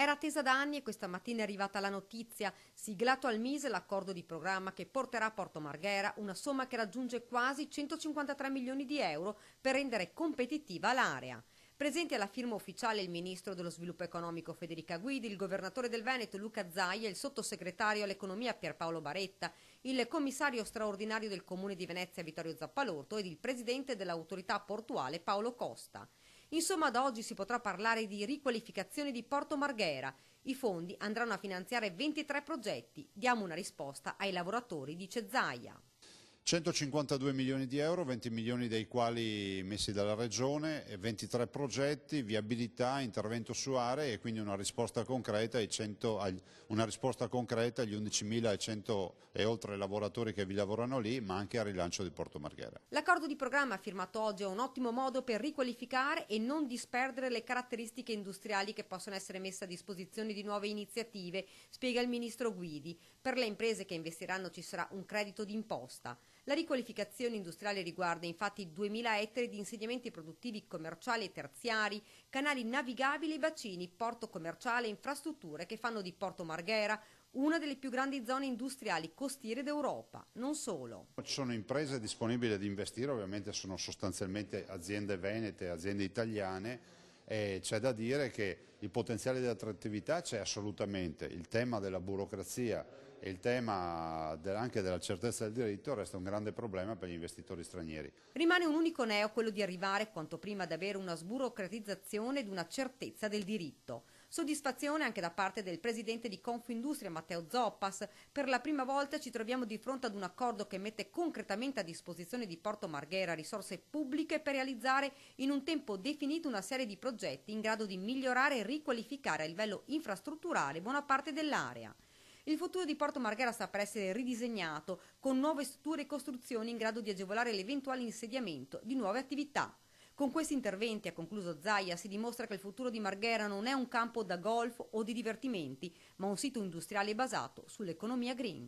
Era attesa da anni e questa mattina è arrivata la notizia. Siglato al Mise l'accordo di programma che porterà a Porto Marghera una somma che raggiunge quasi 153 milioni di euro per rendere competitiva l'area. Presenti alla firma ufficiale il ministro dello sviluppo economico Federica Guidi, il governatore del Veneto Luca Zaia, il sottosegretario all'economia Pierpaolo Baretta, il commissario straordinario del comune di Venezia Vittorio Zappalorto ed il presidente dell'autorità portuale Paolo Costa. Insomma, da oggi si potrà parlare di riqualificazione di Porto Marghera. I fondi andranno a finanziare 23 progetti. Diamo una risposta ai lavoratori, dice Zaia. 152 milioni di euro, 20 milioni dei quali messi dalla Regione, 23 progetti, viabilità, intervento su aree e quindi una risposta concreta agli 11.100 e oltre lavoratori che vi lavorano lì, ma anche al rilancio di Porto Marghera. L'accordo di programma firmato oggi è un ottimo modo per riqualificare e non disperdere le caratteristiche industriali che possono essere messe a disposizione di nuove iniziative, spiega il ministro Guidi. Per le imprese che investiranno ci sarà un credito d'imposta. La riqualificazione industriale riguarda infatti 2.000 ettari di insediamenti produttivi commerciali e terziari, canali navigabili e bacini, porto commerciale e infrastrutture che fanno di Porto Marghera una delle più grandi zone industriali costiere d'Europa. Non solo. Ci sono imprese disponibili ad investire, ovviamente sono sostanzialmente aziende venete, aziende italiane, e c'è da dire che il potenziale di attrattività c'è assolutamente. Il tema della burocrazia e il tema anche della certezza del diritto resta un grande problema per gli investitori stranieri. Rimane un unico neo, quello di arrivare quanto prima ad avere una sburocratizzazione ed una certezza del diritto. Soddisfazione anche da parte del presidente di Confindustria Matteo Zoppas. Per la prima volta ci troviamo di fronte ad un accordo che mette concretamente a disposizione di Porto Marghera risorse pubbliche per realizzare in un tempo definito una serie di progetti in grado di migliorare e riqualificare a livello infrastrutturale buona parte dell'area. Il futuro di Porto Marghera sta per essere ridisegnato con nuove strutture e costruzioni in grado di agevolare l'eventuale insediamento di nuove attività. Con questi interventi, ha concluso Zaia, si dimostra che il futuro di Marghera non è un campo da golf o di divertimenti, ma un sito industriale basato sull'economia green.